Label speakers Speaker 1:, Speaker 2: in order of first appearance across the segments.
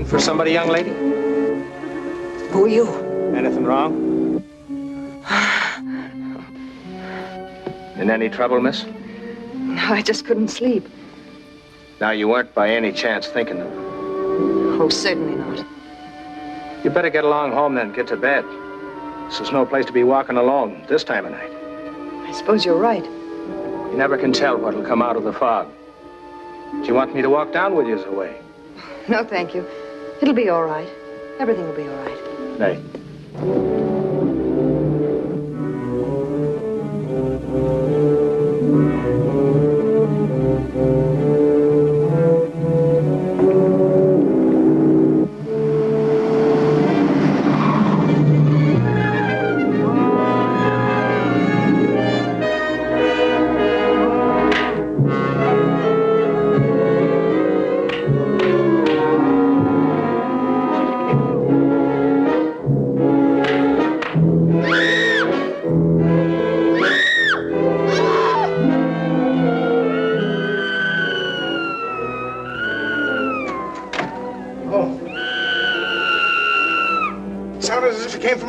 Speaker 1: Looking for somebody, young lady?
Speaker 2: Who are you?
Speaker 1: Anything wrong? In any trouble, miss?
Speaker 2: No, I just couldn't sleep.
Speaker 1: Now, you weren't by any chance thinking of...
Speaker 2: Oh, certainly not.
Speaker 1: You better get along home then, get to bed. This is no place to be walking alone this time of night.
Speaker 2: I suppose you're right.
Speaker 1: You never can tell what'll come out of the fog. Do you want me to walk down with you away?
Speaker 2: No, thank you. It'll be all right. Everything will be all right.
Speaker 1: Hey.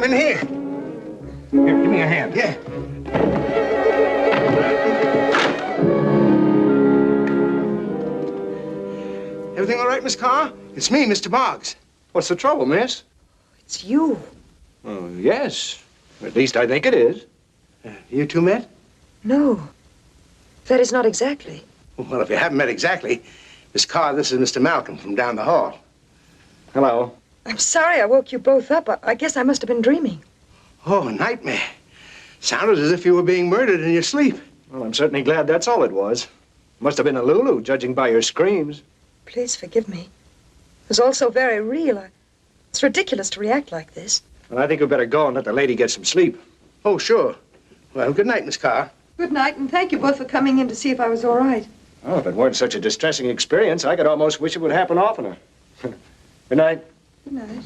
Speaker 3: In here. Here, give me a hand. Yeah. Everything all right, Miss Carr? It's me, Mr. Boggs.
Speaker 1: What's the trouble, miss?
Speaker 2: It's you.
Speaker 1: Oh, yes. At least I think it is.
Speaker 3: You two met?
Speaker 2: No. That is not exactly.
Speaker 3: Well, if you haven't met exactly, Miss Carr, this is Mr. Malcolm from down the hall.
Speaker 1: Hello.
Speaker 2: I'm sorry I woke you both up. I guess I must have been dreaming.
Speaker 3: Oh, a nightmare. Sounded as if you were being murdered in your sleep.
Speaker 1: Well, I'm certainly glad that's all it was. Must have been a Lulu, judging by your screams.
Speaker 2: Please forgive me. It was all so very real. It's ridiculous to react like this.
Speaker 1: Well, I think we'd better go and let the lady get some sleep.
Speaker 3: Oh, sure. Well, good night, Miss Carr.
Speaker 2: Good night, and thank you both for coming in to see if I was all right.
Speaker 1: Oh, if it weren't such a distressing experience, I could almost wish it would happen oftener. Good night.
Speaker 2: Good night.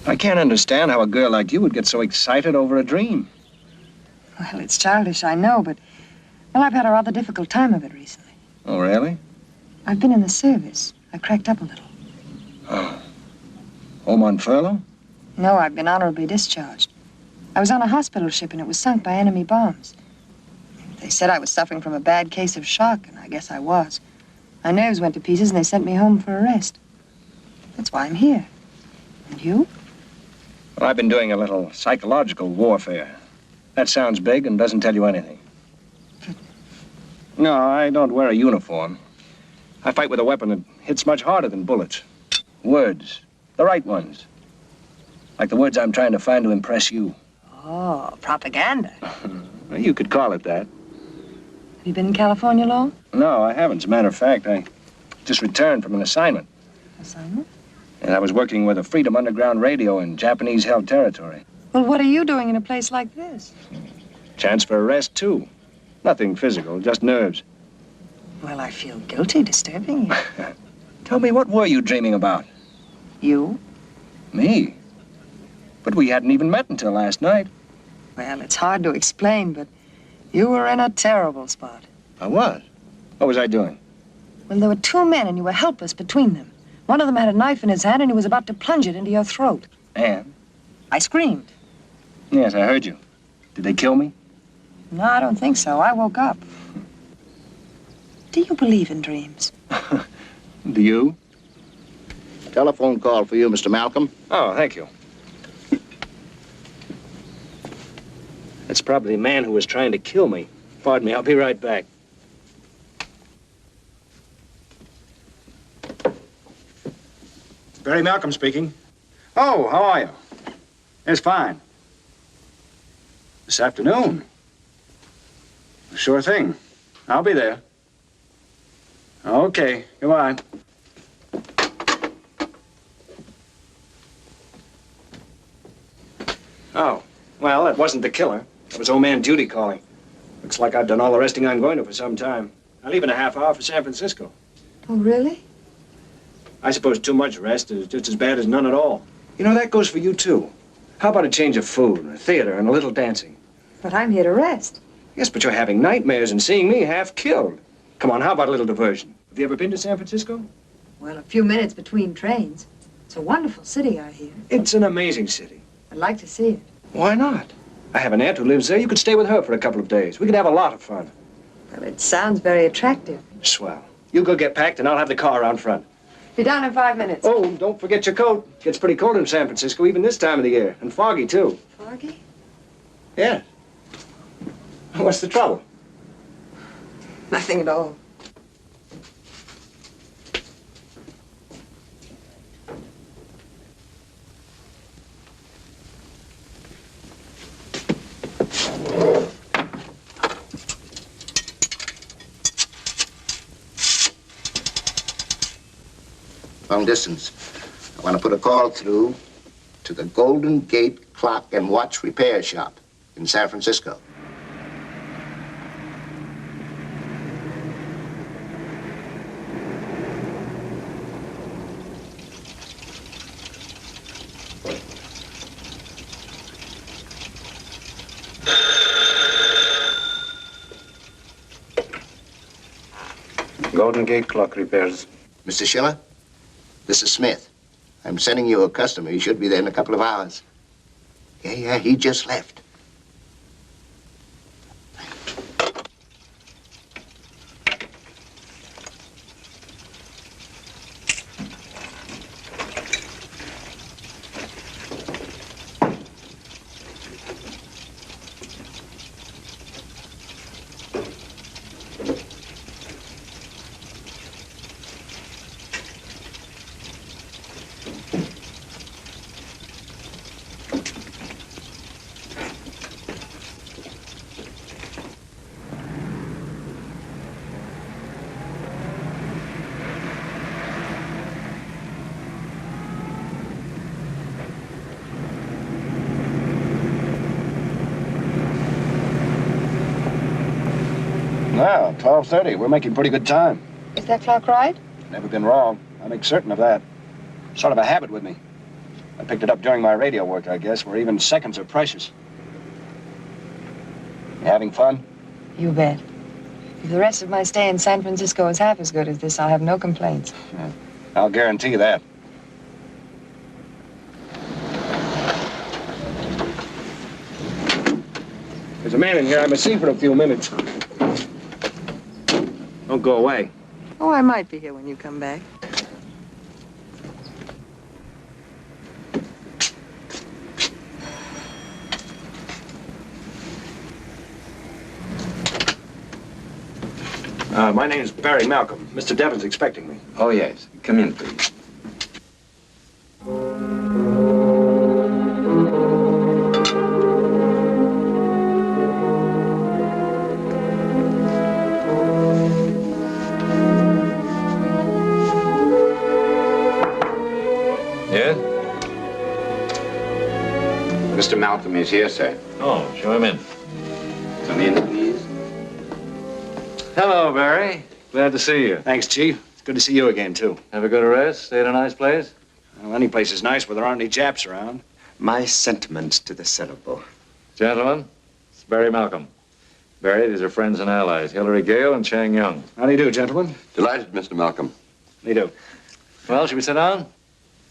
Speaker 1: I can't understand how a girl like you would get so excited over a dream.
Speaker 2: Well, it's childish, I know, but... Well, I've had a rather difficult time of it recently.
Speaker 1: Oh, really?
Speaker 2: I've been in the service. I cracked up a little.
Speaker 1: Oh. Home on furlough?
Speaker 2: No, I've been honorably discharged. I was on a hospital ship and it was sunk by enemy bombs. They said I was suffering from a bad case of shock, and I guess I was. My nerves went to pieces and they sent me home for a rest. That's why I'm here. And you?
Speaker 1: Well, I've been doing a little psychological warfare. That sounds big and doesn't tell you anything. No, I don't wear a uniform. I fight with a weapon that hits much harder than bullets. Words. The right ones. Like the words I'm trying to find to impress you.
Speaker 2: Oh, propaganda.
Speaker 1: Well, you could call it that.
Speaker 2: Have you been in California long?
Speaker 1: No, I haven't. As a matter of fact, I just returned from an assignment.
Speaker 2: Assignment?
Speaker 1: And I was working with a Freedom Underground radio in Japanese-held territory.
Speaker 2: Well, what are you doing in a place like this?
Speaker 1: Chance for a rest, too. Nothing physical, just nerves.
Speaker 2: Well, I feel guilty disturbing you.
Speaker 1: Tell me, what were you dreaming about?
Speaker 2: You?
Speaker 1: Me? But we hadn't even met until last night.
Speaker 2: Well, it's hard to explain, but you were in a terrible spot.
Speaker 1: I was? What was I doing?
Speaker 2: Well, there were two men, and you were helpless between them. One of them had a knife in his hand, and he was about to plunge it into your throat.
Speaker 1: And?
Speaker 2: I screamed.
Speaker 1: Yes, I heard you. Did they kill me?
Speaker 2: No, I don't think so. I woke up. Do you believe in dreams?
Speaker 1: Do you?
Speaker 4: Telephone call for you, Mr. Malcolm.
Speaker 1: Oh, thank you. That's probably the man who was trying to kill me. Pardon me, I'll be right back. Barry Malcolm speaking. Oh, how are you? It's fine. This afternoon? Sure thing. I'll be there. Okay, goodbye. Oh, well, that wasn't the killer. It was old man Judy calling. Looks like I've done all the resting I'm going to for some time. I leave in a half hour for San Francisco.
Speaker 2: Oh, really?
Speaker 1: I suppose too much rest is just as bad as none at all. You know, that goes for you, too. How about a change of food, a theater, and a little dancing?
Speaker 2: But I'm here to rest.
Speaker 1: Yes, but you're having nightmares and seeing me half killed. Come on, how about a little diversion? Have you ever been to San Francisco?
Speaker 2: Well, a few minutes between trains. It's a wonderful city, I hear.
Speaker 1: It's an amazing city.
Speaker 2: I'd like to see it.
Speaker 1: Why not? I have an aunt who lives there. You could stay with her for a couple of days. We could have a lot of fun.
Speaker 2: Well, it sounds very attractive.
Speaker 1: Swell. You go get packed, and I'll have the car out front.
Speaker 2: Be down in 5 minutes.
Speaker 1: Oh, don't forget your coat. Gets pretty cold in San Francisco, even this time of the year. And foggy, too.
Speaker 2: Foggy?
Speaker 1: Yeah. What's the trouble?
Speaker 2: Nothing at all.
Speaker 4: Long distance. I want to put a call through to the Golden Gate Clock and Watch Repair Shop in San Francisco.
Speaker 1: Golden Gate Clock repairs.
Speaker 4: Mr. Schiller, this is Smith. I'm sending you a customer. He should be there in a couple of hours. Yeah, he just left.
Speaker 1: Now, 12:30. We're making pretty good time.
Speaker 2: Is that clock right?
Speaker 1: Never been wrong. I make certain of that. Sort of a habit with me. I picked it up during my radio work, I guess, where even seconds are precious. You having fun?
Speaker 2: You bet. If the rest of my stay in San Francisco is half as good as this, I'll have no complaints.
Speaker 1: Yeah, I'll guarantee that. There's a man in here I must see for a few minutes. Don't go away.
Speaker 2: Oh, I might be here when you come back.
Speaker 1: My name's Barry Malcolm. Mr. Devon's expecting me.
Speaker 5: Oh, yes. Come in, please. Yes?
Speaker 6: Mr. Malcolm is here, sir.
Speaker 5: Oh, show him in.
Speaker 6: Come in, please.
Speaker 5: Hello, Barry. Glad to see you.
Speaker 1: Thanks, Chief. It's good to see you again, too.
Speaker 5: Have a good rest? Stay at a nice place?
Speaker 1: Well, any place is nice where there aren't any Japs around.
Speaker 6: My sentiments to the cerebral.
Speaker 5: Gentlemen, it's Barry Malcolm. Barry, these are friends and allies, Hillary Gale and Chang Young.
Speaker 1: How do you do, gentlemen?
Speaker 7: Delighted, Mr. Malcolm.
Speaker 1: How do you do?
Speaker 5: Well, should we sit down?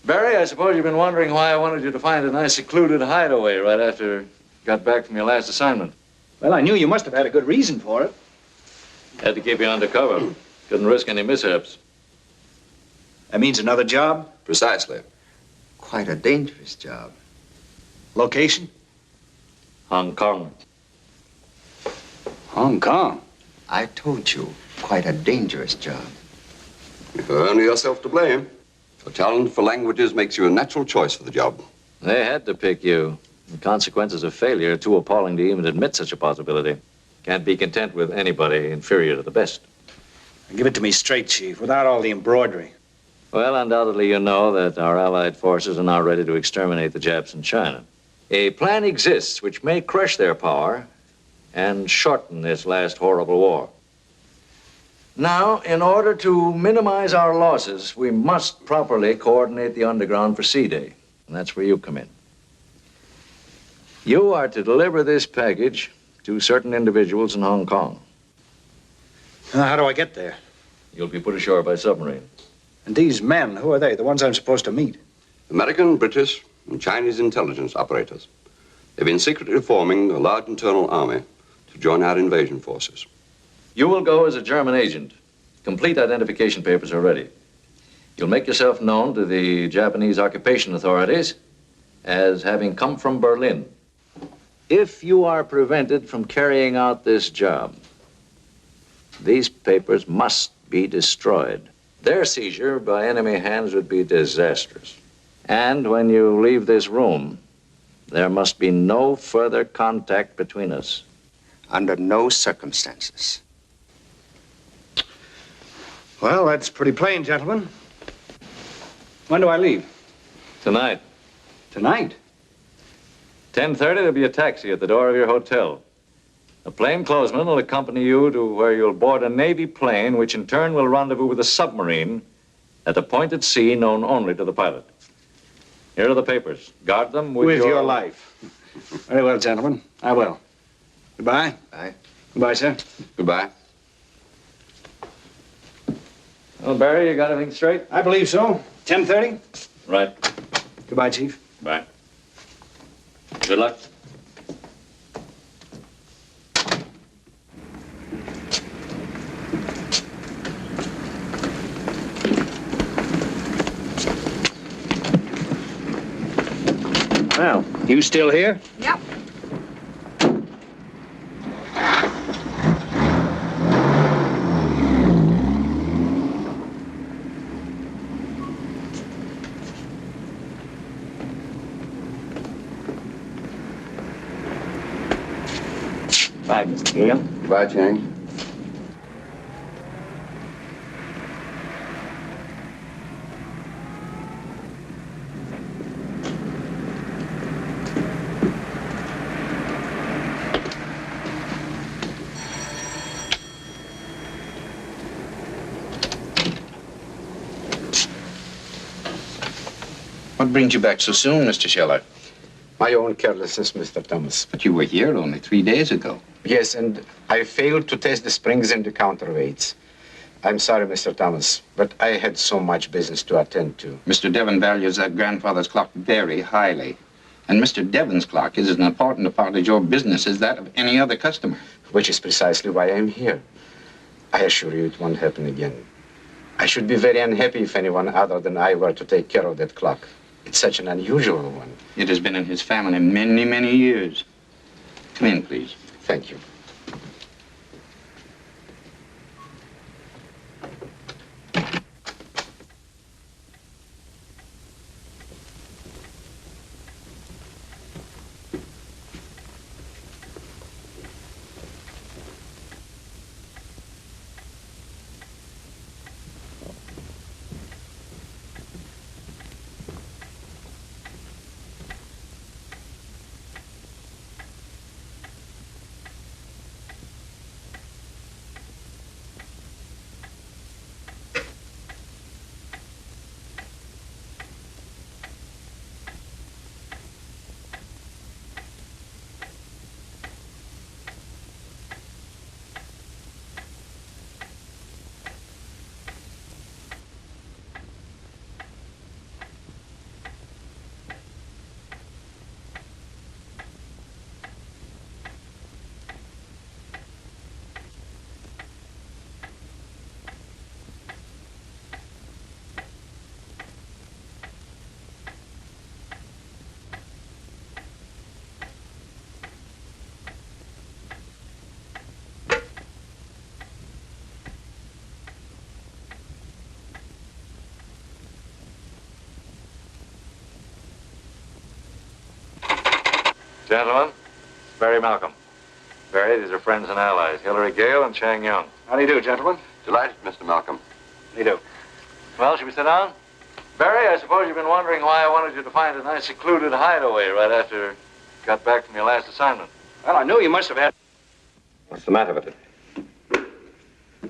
Speaker 5: Barry, I suppose you've been wondering why I wanted you to find a nice secluded hideaway right after you got back from your last assignment.
Speaker 1: Well, I knew you must have had a good reason for it.
Speaker 5: Had to keep you undercover. Couldn't risk any mishaps.
Speaker 1: That means another job?
Speaker 7: Precisely.
Speaker 6: Quite a dangerous job.
Speaker 1: Location?
Speaker 5: Hong Kong.
Speaker 1: Hong Kong.
Speaker 6: I told you, quite a dangerous job.
Speaker 7: You're only yourself to blame. Your talent for languages makes you a natural choice for the job.
Speaker 5: They had to pick you. The consequences of failure are too appalling to even admit such a possibility. Can't be content with anybody inferior to the best.
Speaker 1: Give it to me straight, Chief, without all the embroidery.
Speaker 5: Well, undoubtedly you know that our Allied forces are now ready to exterminate the Japs in China. A plan exists which may crush their power and shorten this last horrible war. Now, in order to minimize our losses, we must properly coordinate the underground for C-Day. And that's where you come in. You are to deliver this package to certain individuals in Hong Kong.
Speaker 1: How do I get there?
Speaker 5: You'll be put ashore by submarine.
Speaker 1: And these men, who are they? The ones I'm supposed to meet?
Speaker 7: American, British, and Chinese intelligence operators. They've been secretly forming a large internal army to join our invasion forces.
Speaker 5: You will go as a German agent. Complete identification papers are ready. You'll make yourself known to the Japanese occupation authorities as having come from Berlin. If you are prevented from carrying out this job, these papers must be destroyed. Their seizure by enemy hands would be disastrous. And when you leave this room, there must be no further contact between us.
Speaker 6: Under no circumstances.
Speaker 1: Well, that's pretty plain, gentlemen. When do I leave?
Speaker 5: Tonight,
Speaker 1: Tonight?
Speaker 5: 10:30, there'll be a taxi at the door of your hotel. A plainclothesman will accompany you to where you'll board a Navy plane, which in turn will rendezvous with a submarine at a point at sea known only to the pilot. Here are the papers. Guard them with
Speaker 1: your life. Very well, gentlemen. I will. Goodbye.
Speaker 6: Bye.
Speaker 1: Goodbye, sir.
Speaker 7: Goodbye.
Speaker 5: Well, Barry, you got everything straight?
Speaker 1: I believe so. 10:30?
Speaker 5: Right.
Speaker 1: Goodbye, Chief.
Speaker 5: Bye. Good luck.
Speaker 1: Well, you still here?
Speaker 2: Yep.
Speaker 1: Bye, Mr. Gale.
Speaker 7: Goodbye, Chang.
Speaker 3: What brings you back so soon, Mr. Schiller?
Speaker 8: My own carelessness, Mr. Thomas.
Speaker 3: But you were here only 3 days ago.
Speaker 8: Yes, and I failed to test the springs and the counterweights. I'm sorry, Mr. Thomas, but I had so much business to attend to.
Speaker 3: Mr. Devon values that grandfather's clock very highly. And Mr. Devon's clock is as important a part of your business as that of any other customer.
Speaker 8: Which is precisely why I'm here. I assure you it won't happen again. I should be very unhappy if anyone other than I were to take care of that clock. It's such an unusual one.
Speaker 3: It has been in his family many, many years. Come in, please.
Speaker 8: Thank you.
Speaker 5: Gentlemen, Barry Malcolm. Barry, these are friends and allies, Hillary Gale and Chang Young.
Speaker 1: How do you do, gentlemen?
Speaker 7: Delighted, Mr. Malcolm.
Speaker 1: How do you do?
Speaker 5: Well, should we sit down? Barry, I suppose you've been wondering why I wanted you to find a nice secluded hideaway right after you got back from your last assignment.
Speaker 1: Well, I knew you must have had...
Speaker 7: What's the matter with it?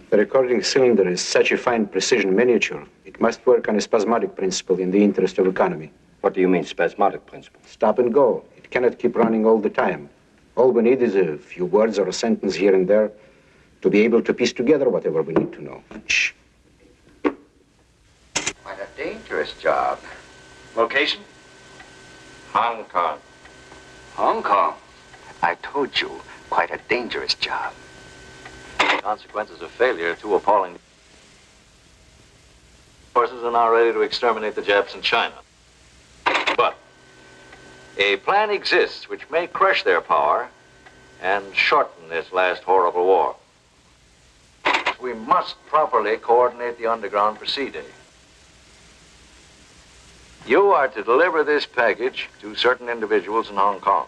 Speaker 8: The recording cylinder is such a fine precision miniature. It must work on a spasmodic principle in the interest of economy.
Speaker 6: What do you mean, spasmodic principle?
Speaker 8: Stop and go. It cannot keep running all the time. All we need is a few words or a sentence here and there to be able to piece together whatever we need to know. Shh.
Speaker 5: Quite a dangerous job.
Speaker 6: Location?
Speaker 5: Hong Kong.
Speaker 6: Hong Kong. I told you, quite a dangerous job.
Speaker 5: Consequences of failure too appalling. Forces are now ready to exterminate the Japs in China. But a plan exists which may crush their power and shorten this last horrible war. We must properly coordinate the underground for C-Day. You are to deliver this package to certain individuals in Hong Kong.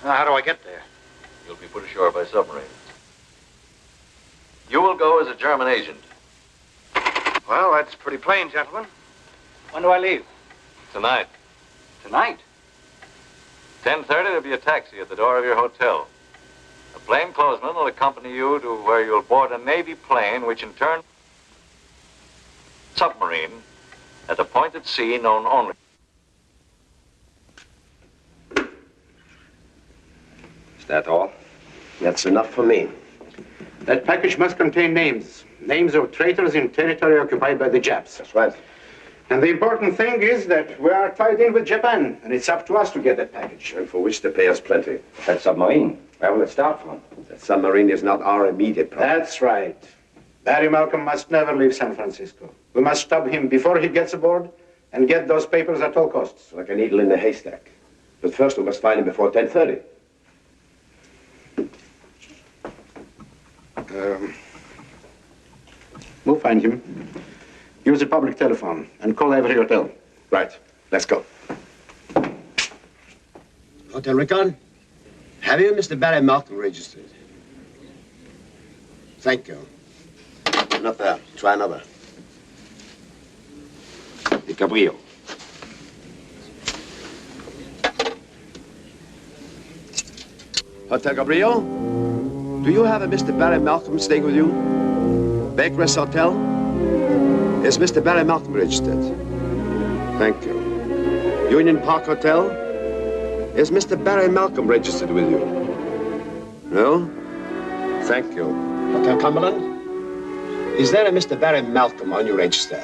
Speaker 6: How do I get there?
Speaker 5: You'll be put ashore by submarine. You will go as a German agent.
Speaker 6: Well, that's pretty plain, gentlemen. When do I leave?
Speaker 5: Tonight.
Speaker 6: Tonight?
Speaker 5: 10:30, there'll be a taxi at the door of your hotel. A plainclothesman will accompany you to where you'll board a Navy plane, which in turn submarine at a point at sea known only.
Speaker 6: Is that all? That's enough for me.
Speaker 8: That package must contain names. Names of traitors in territory occupied by the Japs.
Speaker 6: That's right.
Speaker 8: And the important thing is that we are tied in with Japan, and it's up to us to get that package.
Speaker 6: And for which they pay us plenty. That submarine, where will it start from? That submarine is not our immediate problem.
Speaker 8: That's right. Barry Malcolm must never leave San Francisco. We must stop him before he gets aboard and get those papers at all costs.
Speaker 6: Like a needle in the haystack. But first we must find him before 10:30.
Speaker 8: We'll find him. Use a public telephone and call every hotel.
Speaker 6: Right. Let's go.
Speaker 9: Hotel record? Have you Mr. Barry Malcolm registered? Thank you.
Speaker 4: Not there. Try another.
Speaker 6: The Cabrillo.
Speaker 9: Hotel Gabriel? Do you have a Mr. Barry Malcolm staying with you? Baker's Hotel? Is Mr. Barry Malcolm registered? Thank you. Union Park Hotel? Is Mr. Barry Malcolm registered with you? No? Thank you. Hotel Cumberland? Is there a Mr. Barry Malcolm on your register?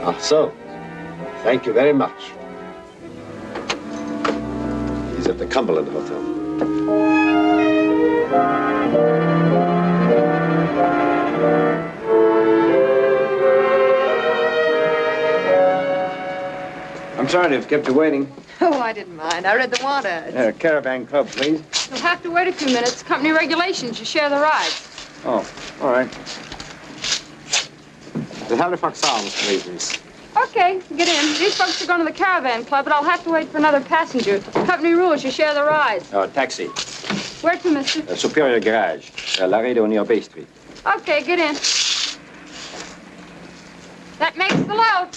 Speaker 9: Ah, so. Thank you very much. He's at the Cumberland Hotel.
Speaker 1: I'm sorry to have kept you waiting.
Speaker 2: Oh, I didn't mind. I read the want ads.
Speaker 1: Caravan Club, please.
Speaker 10: You'll have to wait a few minutes. Company regulations, you share the rides.
Speaker 1: Oh, all right.
Speaker 8: The Halifax Arms, please, miss.
Speaker 10: Okay, get in. These folks are going to the Caravan Club, but I'll have to wait for another passenger. Company rules, you share the rides.
Speaker 1: Taxi.
Speaker 10: Where to, mister?
Speaker 1: Superior Garage. Laredo near Bay Street.
Speaker 10: Okay, get in. That makes the load.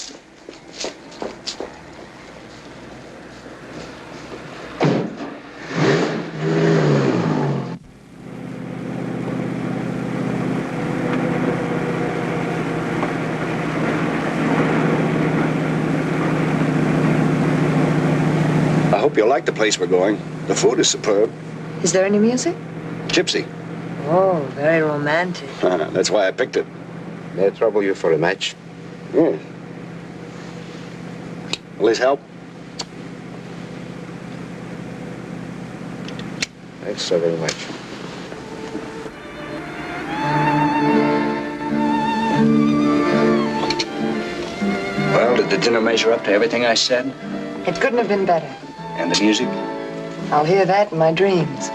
Speaker 9: I hope you like the place we're going. The food is superb.
Speaker 2: Is there any music?
Speaker 9: Gypsy.
Speaker 2: Oh, very romantic.
Speaker 9: That's why I picked it.
Speaker 8: May I trouble you for a match?
Speaker 9: Will this help?
Speaker 8: Thanks so very much.
Speaker 6: Well, did the dinner measure up to everything I said?
Speaker 2: It couldn't have been better.
Speaker 6: And the music?
Speaker 2: I'll hear that in my dreams.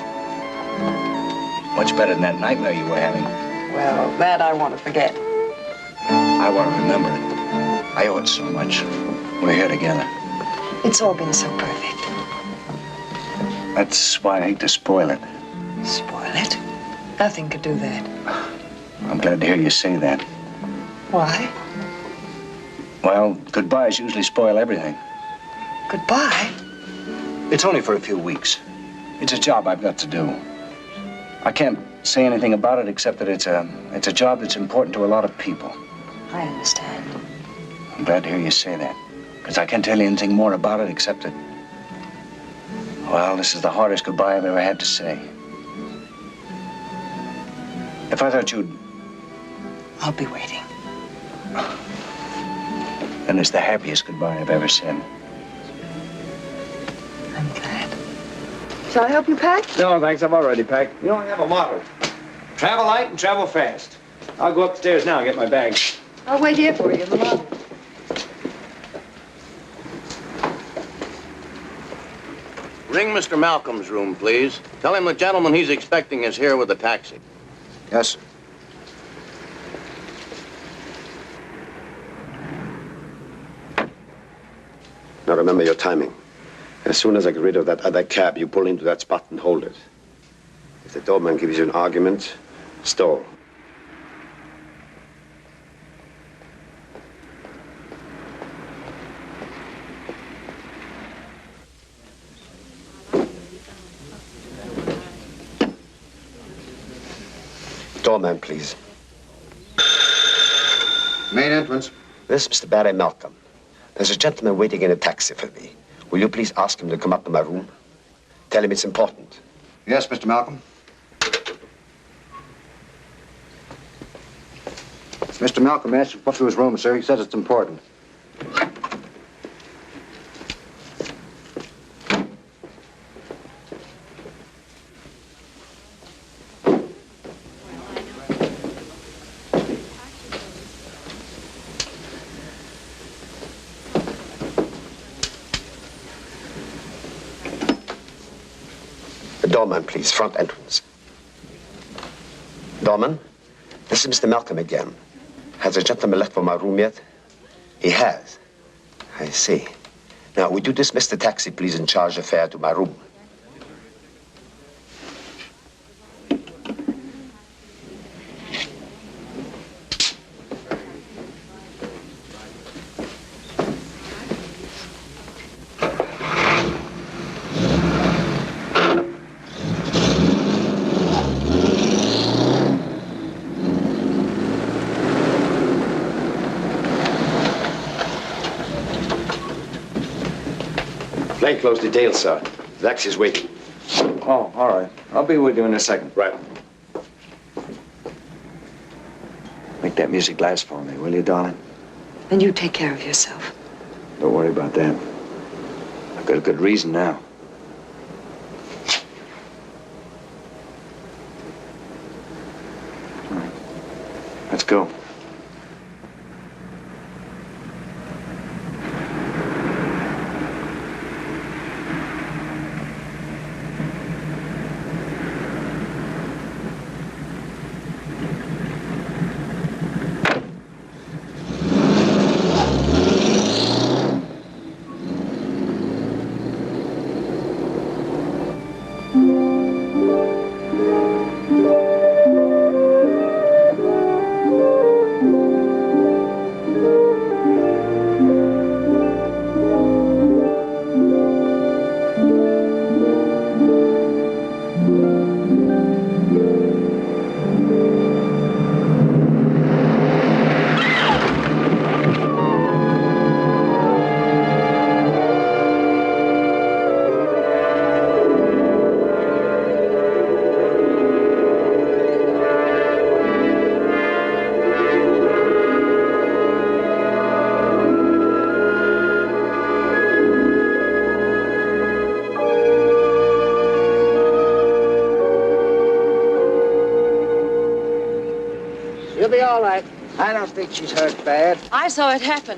Speaker 6: Much better than that nightmare you were having.
Speaker 2: Well, that I want to forget.
Speaker 6: I want to remember it. I owe it so much. We're here together.
Speaker 2: It's all been so perfect.
Speaker 6: That's why I hate to spoil it.
Speaker 2: Spoil it? Nothing could do that.
Speaker 6: I'm glad to hear you say that.
Speaker 2: Why?
Speaker 6: Well, goodbyes usually spoil everything.
Speaker 2: Goodbye?
Speaker 6: It's only for a few weeks. It's a job I've got to do.
Speaker 1: I can't say anything about it except that it's a job that's important to a lot of people.
Speaker 2: I understand.
Speaker 1: I'm glad to hear you say that, because I can't tell you anything more about it except that, well, this is the hardest goodbye I've ever had to say. If I thought you'd...
Speaker 2: I'll be waiting.
Speaker 1: Then it's the happiest goodbye I've ever said.
Speaker 2: I'm glad. Shall I help you pack?
Speaker 9: No, thanks. I've already packed. You know, I have a motto. Travel light and travel fast. I'll go upstairs now and get my bags.
Speaker 2: I'll wait here for you in the lobby.
Speaker 11: Ring Mr. Malcolm's room, please. Tell him the gentleman he's expecting is here with a taxi.
Speaker 1: Yes, sir.
Speaker 6: Now remember your timing. As soon as I get rid of that other cab, you pull into that spot and hold it. If the doorman gives you an argument, stall. Doorman, please.
Speaker 4: Main entrance.
Speaker 6: This is Mr. Barry Malcolm. There's a gentleman waiting in a taxi for me. Will you please ask him to come up to my room? Tell him it's important.
Speaker 4: Yes, Mr. Malcolm. Mr. Malcolm asked you to to his room, sir. He says it's important.
Speaker 6: Doorman, please, front entrance. Doorman, this is Mr. Malcolm again. Has the gentleman left for my room yet? He has. I see. Now, would you dismiss the taxi, please, and charge the fare to my room?
Speaker 9: Plainclothes detail, sir. The taxi's waiting.
Speaker 1: Oh, all right. I'll be with you in a second.
Speaker 9: Right.
Speaker 1: Make that music last for me, will you, darling?
Speaker 2: And you take care of yourself.
Speaker 1: Don't worry about that. I've got a good reason now. All right. Let's go.
Speaker 11: She'll be all right. I don't think she's hurt bad.
Speaker 12: I saw it happen.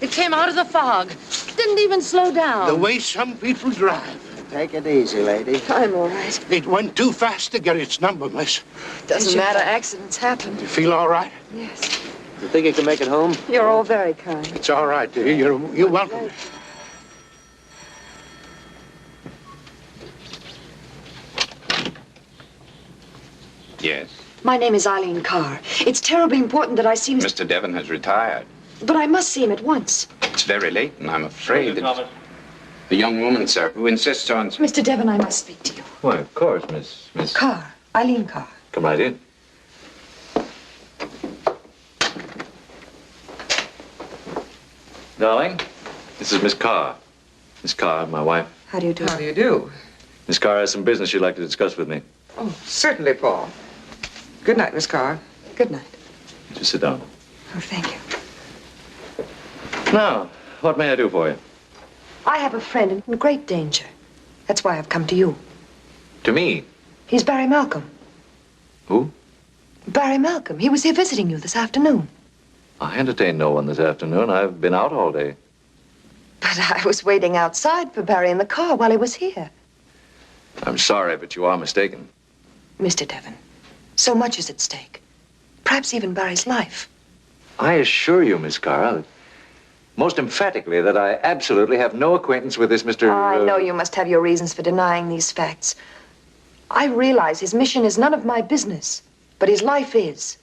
Speaker 12: It came out of the fog. Didn't even slow down.
Speaker 13: The way some people drive.
Speaker 11: Take it easy, lady.
Speaker 2: I'm all right.
Speaker 13: It went too fast to get its number, miss.
Speaker 2: Doesn't matter. Accidents happen.
Speaker 13: You feel all right?
Speaker 2: Yes.
Speaker 11: You think you can make it home?
Speaker 2: You're all very kind.
Speaker 13: It's all right, dear. You're welcome.
Speaker 3: Yes.
Speaker 2: My name is Eileen Carr. It's terribly important that I see
Speaker 3: Mr. Devon has retired.
Speaker 2: But I must see him at once.
Speaker 3: It's very late, and I'm afraid that a young woman, sir, who insists on...
Speaker 2: Mr. Devon, I must speak to you.
Speaker 5: Why, of course, Miss...
Speaker 2: Carr. Eileen Carr.
Speaker 5: Come right in. Darling, this is Miss Carr. Miss Carr, my wife.
Speaker 2: How do you do?
Speaker 14: How do you do?
Speaker 5: Miss Carr has some business she'd like to discuss with me.
Speaker 14: Oh, certainly, Paul. Good night, Miss Carr.
Speaker 2: Good night.
Speaker 5: Just sit down.
Speaker 2: Oh, thank you.
Speaker 5: Now, what may I do for you?
Speaker 2: I have a friend in great danger. That's why I've come to you.
Speaker 5: To me?
Speaker 2: He's Barry Malcolm.
Speaker 5: Who?
Speaker 2: Barry Malcolm. He was here visiting you this afternoon.
Speaker 5: I entertained no one this afternoon. I've been out all day.
Speaker 2: But I was waiting outside for Barry in the car while he was here.
Speaker 5: I'm sorry, but you are mistaken.
Speaker 2: Mr. Devon, so much is at stake. Perhaps even Barry's life.
Speaker 5: I assure you, Miss Carr, most emphatically that I absolutely have no acquaintance with this Mr.
Speaker 2: I know you must have your reasons for denying these facts. I realize his mission is none of my business, but his life is.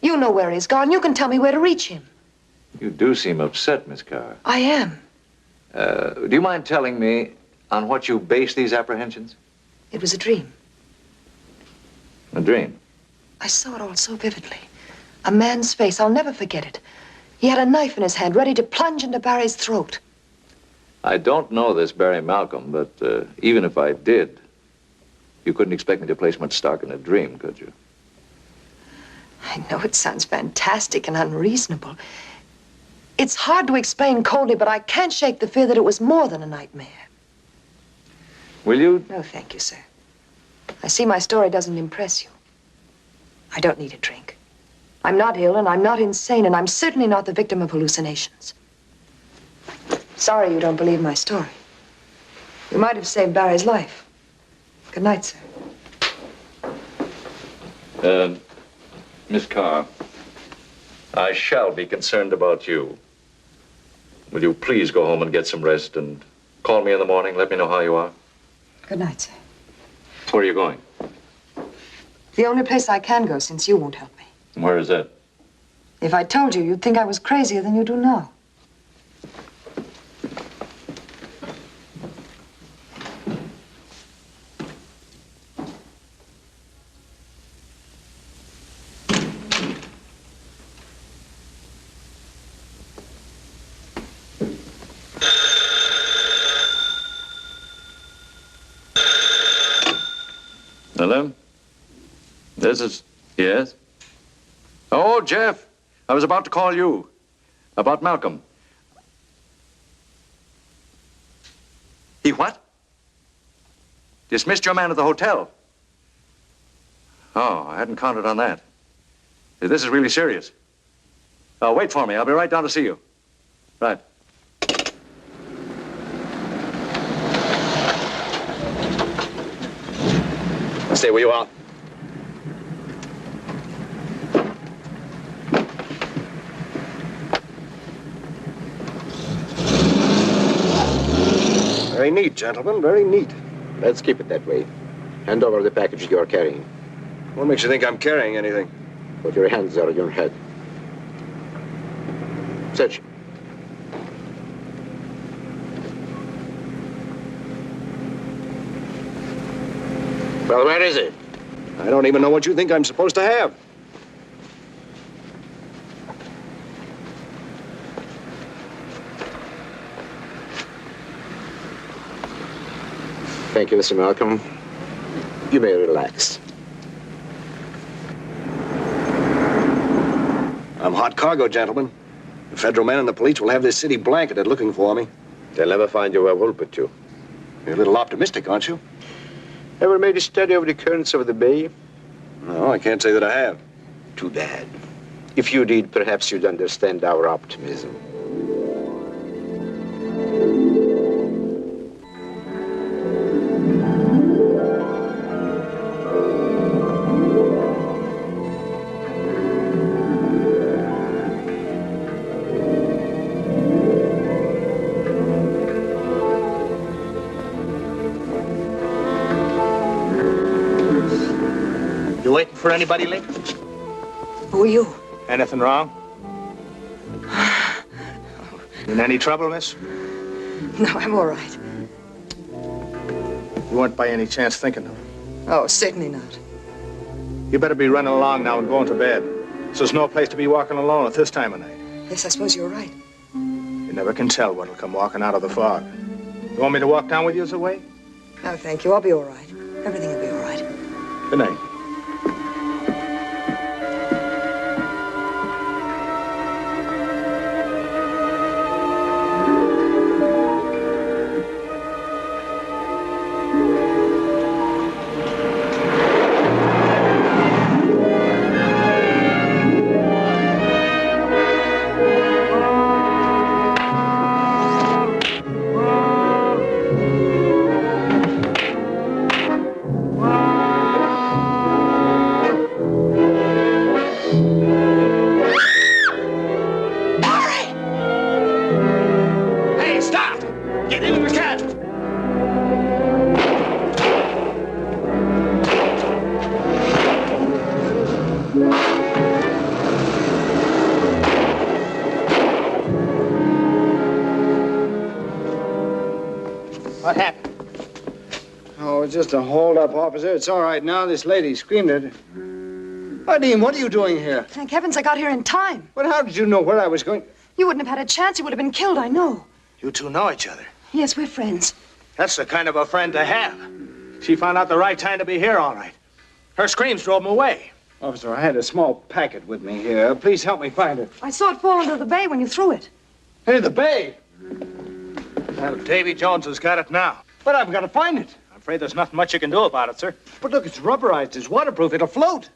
Speaker 2: You know where he's gone. You can tell me where to reach him.
Speaker 5: You do seem upset, Miss Carr.
Speaker 2: I am.
Speaker 5: Do you mind telling me on what you base these apprehensions?
Speaker 2: It was a dream.
Speaker 5: A dream?
Speaker 2: I saw it all so vividly. A man's face. I'll never forget it. He had a knife in his hand, ready to plunge into Barry's throat.
Speaker 5: I don't know this Barry Malcolm, but even if I did, you couldn't expect me to place much stock in a dream, could you?
Speaker 2: I know it sounds fantastic and unreasonable. It's hard to explain coldly, but I can't shake the fear that it was more than a nightmare.
Speaker 5: Will you?
Speaker 2: No, thank you, sir. I see my story doesn't impress you. I don't need a drink. I'm not ill, and I'm not insane, and I'm certainly not the victim of hallucinations. Sorry you don't believe my story. You might have saved Barry's life. Good night, sir.
Speaker 5: Miss Carr, I shall be concerned about you. Will you please go home and get some rest and call me in the morning? Let me know how you are.
Speaker 2: Good night, sir.
Speaker 5: Where are you going?
Speaker 2: The only place I can go, since you won't help me.
Speaker 5: Where is that?
Speaker 2: If I told you, you'd think I was crazier than you do now.
Speaker 5: Hello? This is... Yes? Oh, Jeff, I was about to call you about Malcolm. He what? Dismissed your man at the hotel. Oh, I hadn't counted on that. This is really serious. Wait for me. I'll be right down to see you. Right.
Speaker 9: Stay where you are.
Speaker 1: Very neat, gentlemen, very neat.
Speaker 8: Let's keep it that way. Hand over the package you are carrying.
Speaker 1: What makes you think I'm carrying anything?
Speaker 8: Put your hands on your head. Search. Well, where is it?
Speaker 1: I don't even know what you think I'm supposed to have.
Speaker 8: Thank you, Mr. Malcolm. You may relax.
Speaker 1: I'm hot cargo, gentlemen. The federal men and the police will have this city blanketed looking for me.
Speaker 6: They'll never find you where we'll put you.
Speaker 1: You're a little optimistic, aren't you?
Speaker 8: Ever made a study of the currents of the bay?
Speaker 1: No, I can't say that I have.
Speaker 8: Too bad. If you did, perhaps you'd understand our optimism.
Speaker 13: You waiting for anybody, Lee?
Speaker 2: Who are you?
Speaker 13: Anything wrong? In any trouble, miss?
Speaker 2: No, I'm all right.
Speaker 13: You weren't by any chance thinking of her?
Speaker 2: Oh, certainly not.
Speaker 13: You better be running along now and going to bed. This is no place to be walking alone at this time of night.
Speaker 2: Yes, I suppose you're right.
Speaker 13: You never can tell what'll come walking out of the fog. You want me to walk down with you as a way?
Speaker 2: No, thank you. I'll be all right. Everything will be all right.
Speaker 13: Good night.
Speaker 1: What happened? Oh, it's just a hold-up, officer. It's all right now. This lady screamed at... Eileen, what are you doing here?
Speaker 2: Thank heavens I got here in time.
Speaker 1: But how did you know where I was going?
Speaker 2: You wouldn't have had a chance. You would have been killed, I know.
Speaker 13: You two know each other.
Speaker 2: Yes, we're friends.
Speaker 13: That's the kind of a friend to have. She found out the right time to be here, all right. Her screams drove him away.
Speaker 1: Officer, I had a small packet with me here. Please help me find it.
Speaker 2: I saw it fall into the bay when you threw it.
Speaker 1: Into the bay?
Speaker 13: Well, Davy Jones has got it now.
Speaker 1: But I've got to find it.
Speaker 13: I'm afraid there's nothing much you can do about it, sir.
Speaker 1: But look, it's rubberized. It's waterproof. It'll float.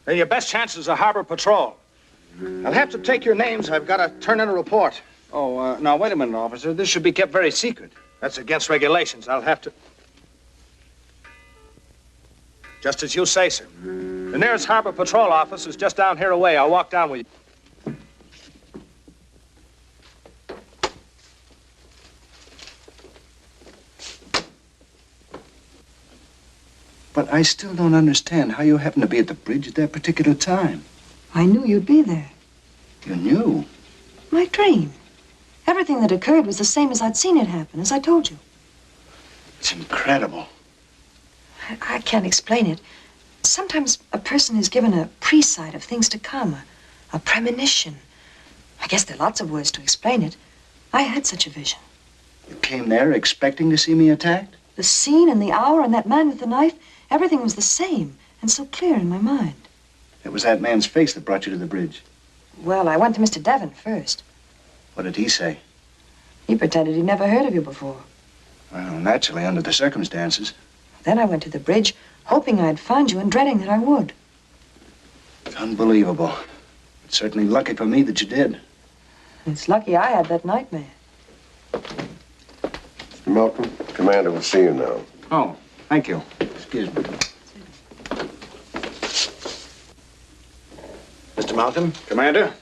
Speaker 13: Then your best chance is a harbor patrol. I'll have to take your names. I've got to turn in a report.
Speaker 1: Oh, now, wait a minute, officer. This should be kept very secret.
Speaker 13: That's against regulations. I'll have to... Just as you say, sir. The nearest harbor patrol office is just down here away. I'll walk down with you.
Speaker 1: But I still don't understand how you happened to be at the bridge at that particular time.
Speaker 2: I knew you'd be there.
Speaker 1: You knew?
Speaker 2: My dream. Everything that occurred was the same as I'd seen it happen, as I told you.
Speaker 1: It's incredible.
Speaker 2: I can't explain it. Sometimes a person is given a pre-sight of things to come, a premonition. I guess there are lots of words to explain it. I had such a vision.
Speaker 1: You came there expecting to see me attacked?
Speaker 2: The scene and the hour and that man with the knife, everything was the same and so clear in my mind.
Speaker 1: It was that man's face that brought you to the bridge.
Speaker 2: Well, I went to Mr. Devon first.
Speaker 1: What did he say?
Speaker 2: He pretended he'd never heard of you before.
Speaker 1: Well, naturally, under the circumstances.
Speaker 2: Then I went to the bridge, hoping I'd find you and dreading that I would.
Speaker 1: Unbelievable. It's certainly lucky for me that you did.
Speaker 2: It's lucky I had that nightmare.
Speaker 15: Mr. Malcolm, Commander will see you now.
Speaker 1: Oh, thank you. Excuse me.
Speaker 16: Mr. Malcolm?
Speaker 1: Commander?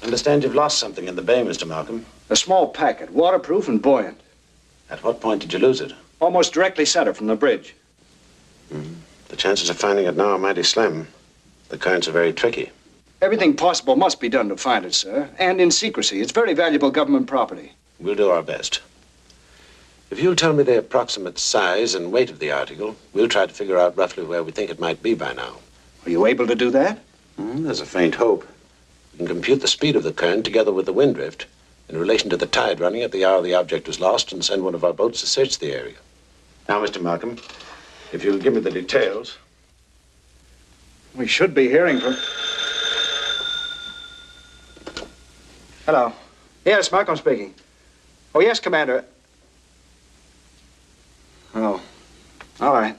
Speaker 16: Understand you've lost something in the bay, Mr. Malcolm.
Speaker 1: A small packet, waterproof and buoyant.
Speaker 16: At what point did you lose it?
Speaker 1: Almost directly center from the bridge.
Speaker 16: The chances of finding it now are mighty slim. The currents are very tricky.
Speaker 1: Everything possible must be done to find it, sir. And in secrecy. It's very valuable government property.
Speaker 16: We'll do our best. If you'll tell me the approximate size and weight of the article, we'll try to figure out roughly where we think it might be by now.
Speaker 1: Are you able to do that?
Speaker 16: There's a faint hope. We can compute the speed of the current together with the wind drift in relation to the tide running at the hour the object was lost and send one of our boats to search the area. Now, Mr. Malcolm, if you'll give me the details.
Speaker 1: We should be hearing from... Hello. Yes, Malcolm speaking. Oh, yes, Commander. Oh, all right.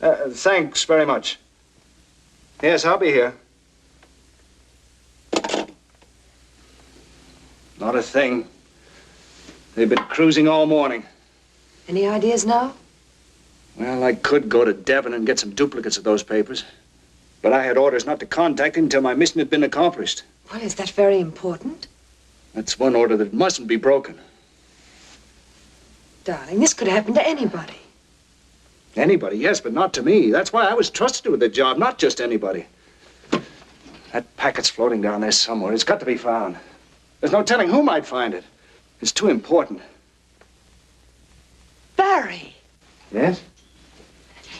Speaker 1: Thanks very much. Yes, I'll be here. Not a thing. They've been cruising all morning.
Speaker 2: Any ideas now?
Speaker 1: Well, I could go to Devon and get some duplicates of those papers. But I had orders not to contact him until my mission had been accomplished.
Speaker 2: Well, is that very important?
Speaker 1: That's one order that mustn't be broken.
Speaker 2: Darling, this could happen to anybody.
Speaker 1: Anybody, yes, but not to me. That's why I was trusted with the job, not just anybody. That packet's floating down there somewhere. It's got to be found. There's no telling who might find it. It's too important.
Speaker 2: Barry!
Speaker 1: Yes?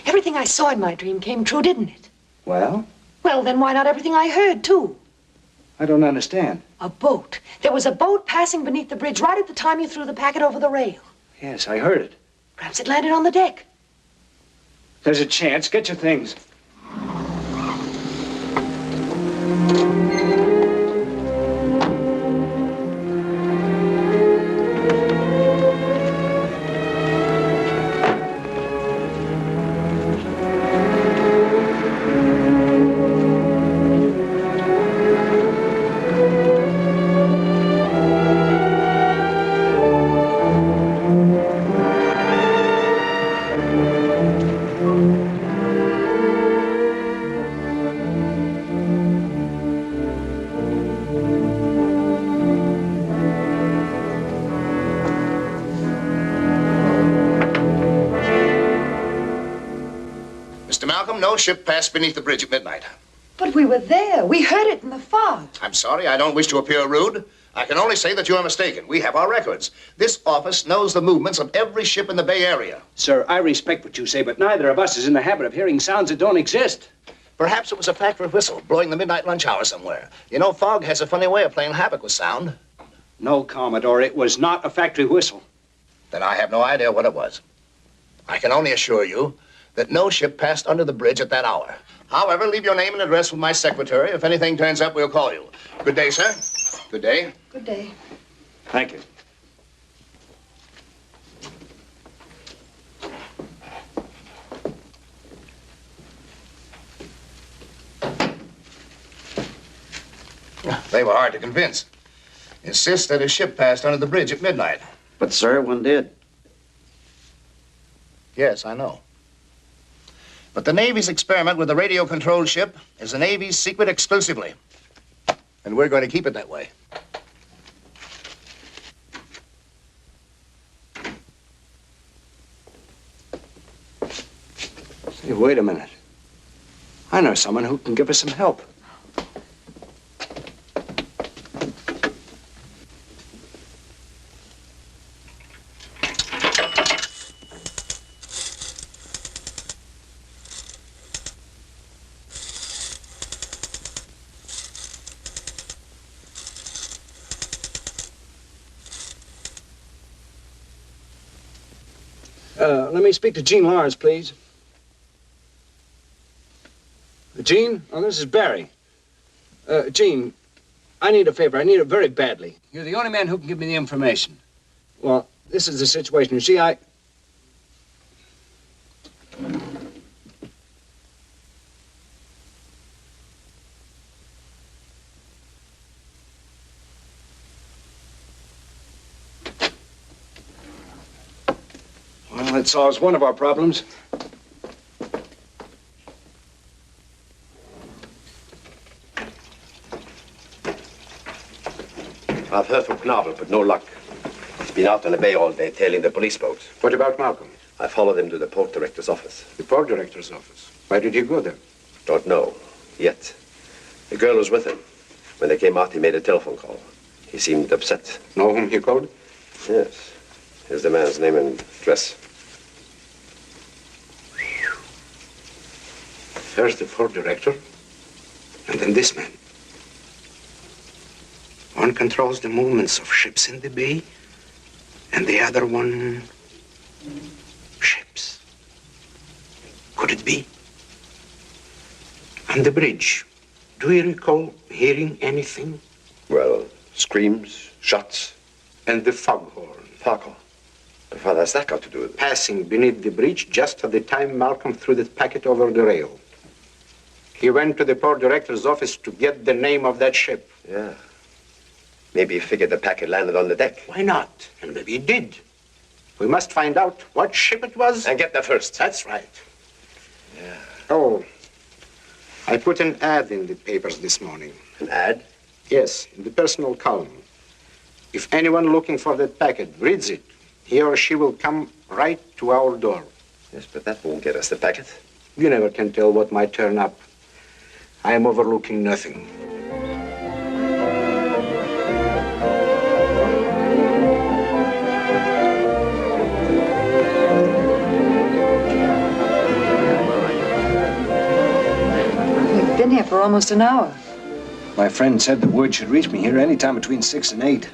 Speaker 2: Everything I saw in my dream came true, didn't it?
Speaker 1: Well?
Speaker 12: Well, then why not everything I heard, too?
Speaker 1: I don't understand.
Speaker 12: A boat. There was a boat passing beneath the bridge right at the time you threw the packet over the rail.
Speaker 1: Yes, I heard it.
Speaker 12: Perhaps it landed on the deck.
Speaker 1: There's a chance. Get your things.
Speaker 4: No ship passed beneath the bridge at midnight.
Speaker 12: But we were there. We heard it in the fog.
Speaker 4: I'm sorry, I don't wish to appear rude. I can only say that you are mistaken. We have our records. This office knows the movements of every ship in the Bay Area.
Speaker 1: Sir, I respect what you say, but neither of us is in the habit of hearing sounds that don't exist.
Speaker 4: Perhaps it was a factory whistle blowing the midnight lunch hour somewhere. You know, fog has a funny way of playing havoc with sound.
Speaker 1: No, Commodore, it was not a factory whistle.
Speaker 4: Then I have no idea what it was. I can only assure you that no ship passed under the bridge at that hour. However, leave your name and address with my secretary. If anything turns up, we'll call you. Good day, sir. Good day.
Speaker 12: Good day.
Speaker 1: Thank you.
Speaker 4: They were hard to convince. Insist that a ship passed under the bridge at midnight.
Speaker 17: But, sir, one did.
Speaker 4: Yes, I know. But the Navy's experiment with the radio-controlled ship is the Navy's secret exclusively. And we're going to keep it that way.
Speaker 1: Say, wait a minute. I know someone who can give us some help. Let me speak to Jean Lawrence, please. Jean? Oh, this is Barry. Jean, I need a favor. I need it very badly. You're the only man who can give me the information. Well, this is the situation. You see, Well, that solves one of our problems.
Speaker 6: I've heard from Knabel, but no luck. He's been out on the bay all day tailing the police boats.
Speaker 16: What about Malcolm?
Speaker 6: I followed him to the port director's office.
Speaker 16: The port director's office? Why did he go there?
Speaker 6: Don't know, yet. The girl was with him. When they came out, he made a telephone call. He seemed upset.
Speaker 16: Know whom he called?
Speaker 6: Yes. Here's the man's name and address.
Speaker 16: First the port director, and then this man. One controls the movements of ships in the bay, and the other one, ships. Could it be? On the bridge, do you recall hearing anything?
Speaker 6: Well, screams, shots.
Speaker 16: And the foghorn.
Speaker 6: Foghorn. But what has that got to do with it?
Speaker 16: Passing beneath the bridge just at the time Malcolm threw the packet over the rail. He went to the port director's office to get the name of that ship.
Speaker 6: Yeah. Maybe he figured the packet landed on the deck.
Speaker 16: Why not? And maybe it did. We must find out what ship it was.
Speaker 6: And get there first.
Speaker 16: That's right.
Speaker 6: Yeah.
Speaker 16: Oh, I put an ad in the papers this morning.
Speaker 6: An ad?
Speaker 16: Yes, in the personal column. If anyone looking for that packet reads it, he or she will come right to our door.
Speaker 6: Yes, but that won't get us the packet.
Speaker 16: You never can tell what might turn up. I am overlooking nothing.
Speaker 2: been here for almost an hour.
Speaker 1: My friend said the word should reach me here any time between 6 and 8.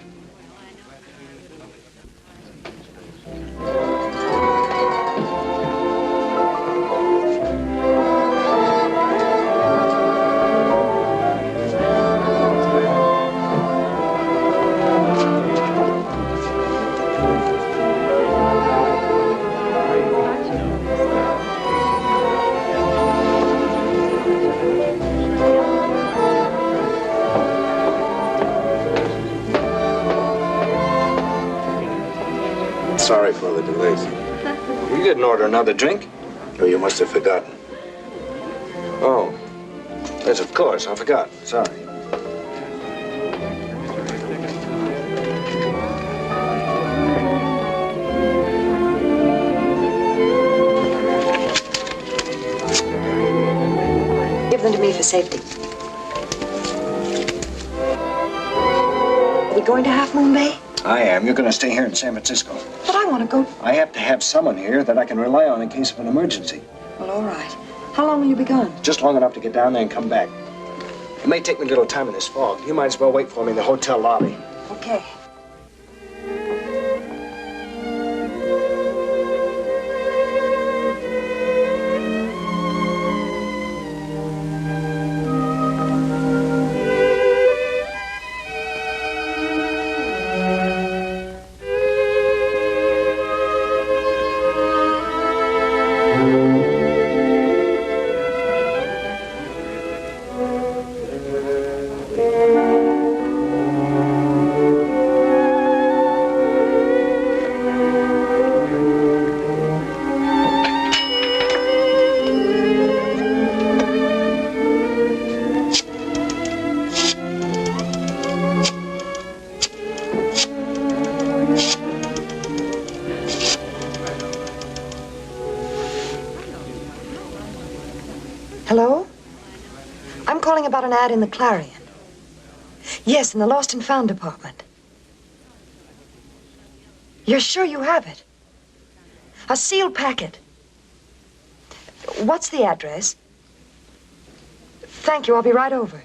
Speaker 16: Sorry for the delays.
Speaker 1: You didn't order another drink?
Speaker 16: Oh, you must have forgotten.
Speaker 1: Oh. Yes, of course. I forgot. Sorry.
Speaker 2: Give them to me for safety. Are we going to Half Moon Bay?
Speaker 1: I am. You're going to stay here in San Francisco.
Speaker 2: But I want to go.
Speaker 1: I have to have someone here that I can rely on in case of an emergency.
Speaker 2: Well, all right. How long will you be gone?
Speaker 1: Just long enough to get down there and come back. It may take me a little time in this fog. You might as well wait for me in the hotel lobby.
Speaker 2: Okay. Hello? I'm calling about an ad in the Clarion. Yes, in the Lost and Found department. You're sure you have it? A sealed packet. What's the address? Thank you, I'll be right over.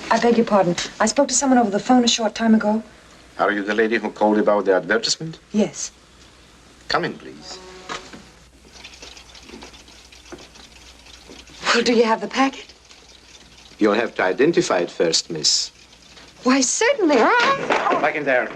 Speaker 2: I beg your pardon. I spoke to someone over the phone a short time ago.
Speaker 16: Are you the lady who called about the advertisement?
Speaker 2: Yes.
Speaker 16: Come in, please.
Speaker 2: Well, do you have the packet?
Speaker 16: You'll have to identify it first, miss.
Speaker 2: Why, certainly.
Speaker 16: Back in there.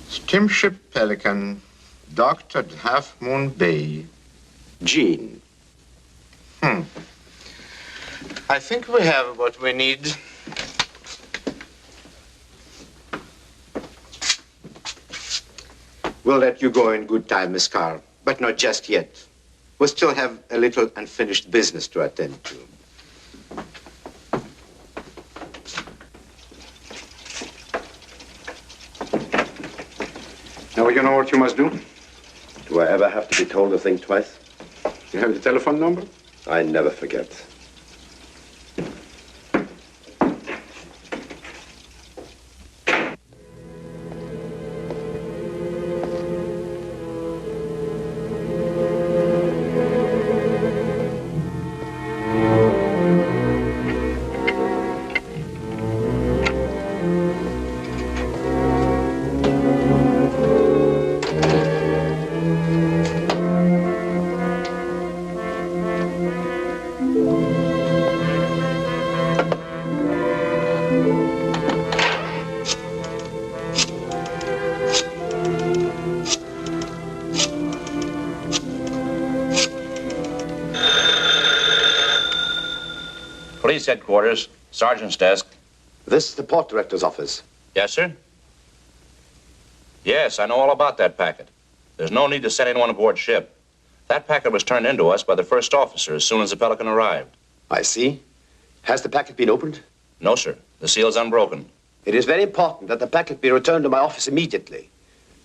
Speaker 3: Steamship Pelican, docked at Half Moon Bay.
Speaker 16: Jean.
Speaker 3: I think we have what we need.
Speaker 16: We'll let you go in good time, Miss Carr, but not just yet. We still have a little unfinished business to attend to. Now you know what you must do?
Speaker 15: Do I ever have to be told to think twice?
Speaker 16: You have the telephone number?
Speaker 15: I never forget.
Speaker 11: police headquarters, sergeant's desk.
Speaker 6: This is the port director's office.
Speaker 11: Yes, sir? Yes, I know all about that packet. There's no need to send anyone aboard ship. That packet was turned into us by the first officer as soon as the Pelican arrived.
Speaker 6: I see. Has the packet been opened?
Speaker 11: No, sir. The seal's unbroken.
Speaker 6: It is very important that the packet be returned to my office immediately.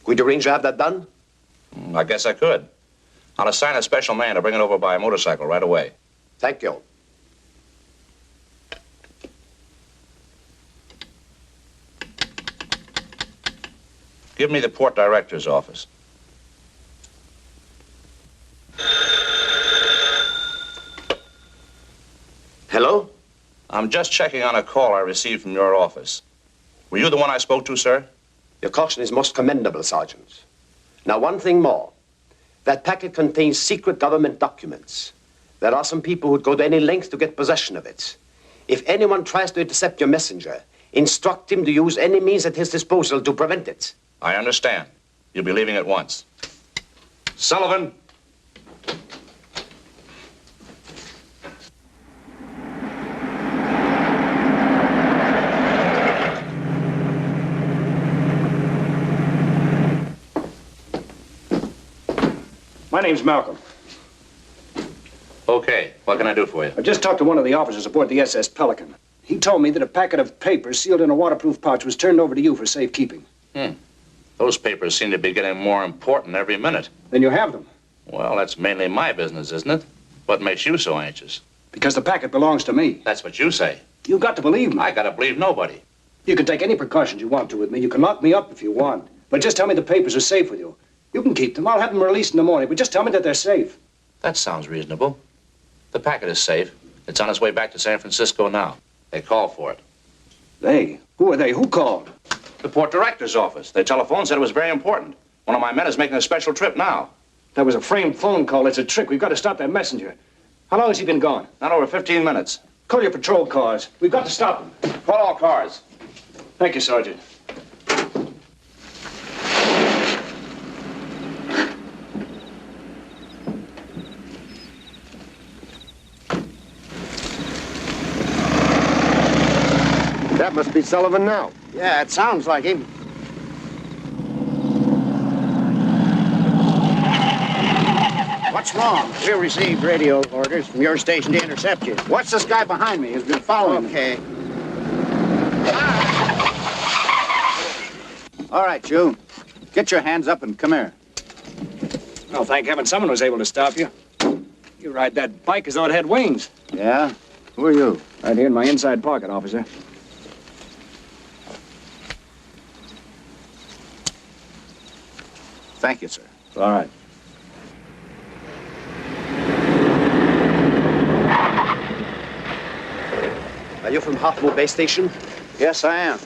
Speaker 6: Could you arrange to have that done?
Speaker 11: I guess I could. I'll assign a special man to bring it over by motorcycle right away.
Speaker 6: Thank you.
Speaker 11: Give me the port director's office.
Speaker 6: Hello?
Speaker 11: I'm just checking on a call I received from your office. Were you the one I spoke to, sir?
Speaker 6: Your caution is most commendable, Sergeant. Now, one thing more. That packet contains secret government documents. There are some people who'd go to any length to get possession of it. If anyone tries to intercept your messenger, instruct him to use any means at his disposal to prevent it.
Speaker 11: I understand. You'll be leaving at once. Sullivan!
Speaker 1: My name's Malcolm.
Speaker 11: Okay, what can I do for you?
Speaker 1: I just talked to one of the officers aboard the SS Pelican. He told me that a packet of papers sealed in a waterproof pouch was turned over to you for safekeeping.
Speaker 11: Those papers seem to be getting more important every minute.
Speaker 1: Then you have them.
Speaker 11: Well, that's mainly my business, isn't it? What makes you so anxious?
Speaker 1: Because the packet belongs to me.
Speaker 11: That's what you say.
Speaker 1: You've got to believe me.
Speaker 11: I gotta believe nobody.
Speaker 1: You can take any precautions you want to with me. You can lock me up if you want. But just tell me the papers are safe with you. You can keep them. I'll have them released in the morning. But just tell me that they're safe.
Speaker 11: That sounds reasonable. The packet is safe. It's on its way back to San Francisco now. They called for it.
Speaker 1: They? Who are they? Who called?
Speaker 11: The port director's office. They telephoned, said it was very important. One of my men is making a special trip now.
Speaker 1: That was a framed phone call. It's a trick. We've got to stop that messenger. How long has he been gone?
Speaker 11: Not over 15 minutes.
Speaker 1: Call your patrol cars. We've got to stop him.
Speaker 11: Call all cars.
Speaker 1: Thank you, Sergeant.
Speaker 9: That must be Sullivan now.
Speaker 13: Yeah, it sounds like him. What's wrong? We received radio orders from your station to intercept you. What's this guy behind me? He's been following me. Okay. All right, you. Get your hands up and come here.
Speaker 1: Well, thank heaven someone was able to stop you. You ride that bike as though it had wings.
Speaker 13: Yeah? Who are you?
Speaker 1: Right here in my inside pocket, officer.
Speaker 13: Thank you, sir.
Speaker 1: All right.
Speaker 6: Are you from Hartmore Bay Station?
Speaker 13: Yes, I am.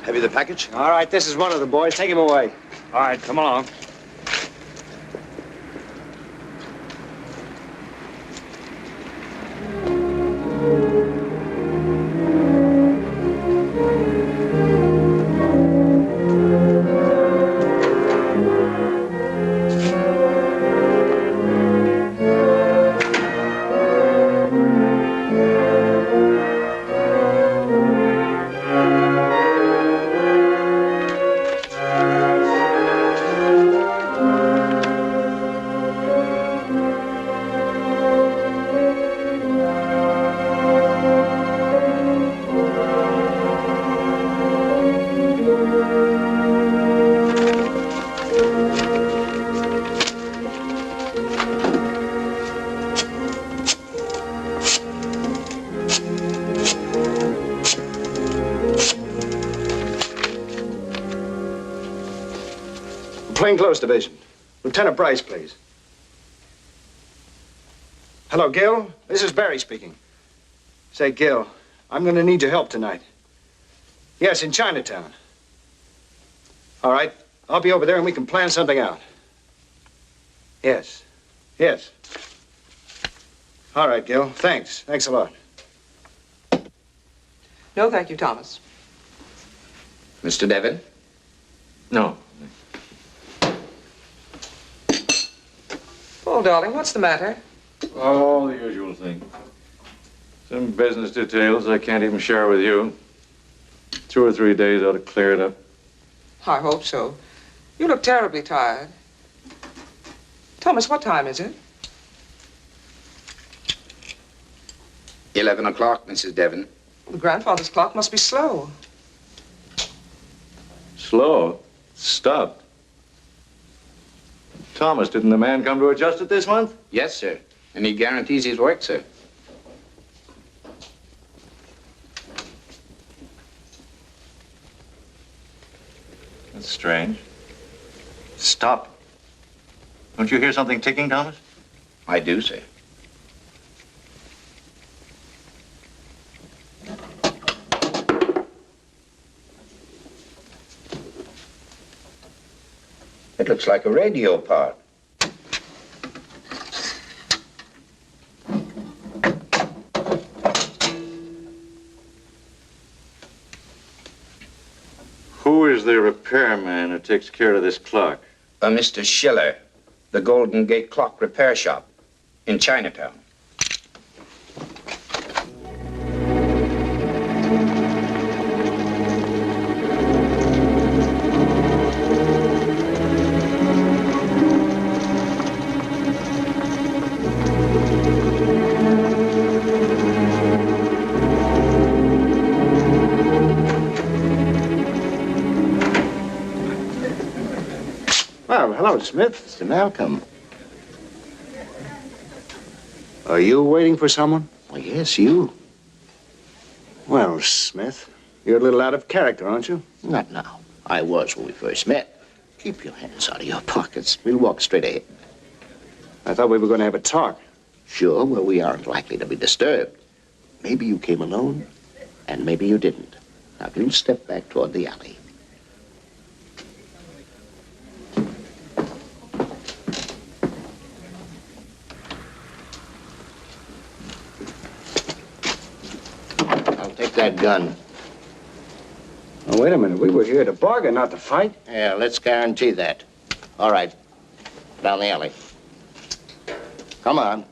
Speaker 6: Have you the package?
Speaker 1: All right, this is one of the boys. Take him away. All right, come along. Plainclothes Division. Lieutenant Bryce, please. Hello, Gil. This is Barry speaking. Say, Gil, I'm going to need your help tonight. Yes, in Chinatown. All right. I'll be over there and we can plan something out. Yes. Yes. All right, Gil. Thanks. Thanks a lot.
Speaker 14: No, thank you, Thomas.
Speaker 3: Mr. Devon?
Speaker 5: No.
Speaker 14: Oh, darling, what's the matter?
Speaker 5: Oh, the usual thing. Some business details I can't even share with you. 2 or 3 days ought to clear it up.
Speaker 14: I hope so. You look terribly tired. Thomas, what time is it?
Speaker 3: 11 o'clock, Mrs. Devon.
Speaker 14: The grandfather's clock must be slow.
Speaker 5: Slow? Stopped. Thomas, didn't the man come to adjust it this month?
Speaker 3: Yes, sir. And he guarantees his work, sir.
Speaker 5: That's strange. Stop. Don't you hear something ticking, Thomas?
Speaker 3: I do, sir. It looks like a radio part.
Speaker 5: Who is the repairman who takes care of this clock?
Speaker 3: Mr. Schiller, the Golden Gate Clock Repair Shop in Chinatown.
Speaker 1: Well, hello, Smith.
Speaker 4: Mr. Malcolm.
Speaker 1: Are you waiting for someone?
Speaker 4: Well, yes, you.
Speaker 1: Well, Smith, you're a little out of character, aren't you?
Speaker 4: Not now. I was when we first met. Keep your hands out of your pockets. We'll walk straight ahead.
Speaker 1: I thought we were going to have a talk.
Speaker 4: Sure, well, we aren't likely to be disturbed. Maybe you came alone, and maybe you didn't. Now, you step back toward the alley. Take that gun.
Speaker 1: Oh, wait a minute. We were here to bargain, not to fight.
Speaker 4: Yeah, let's guarantee that. All right. Down the alley. Come on.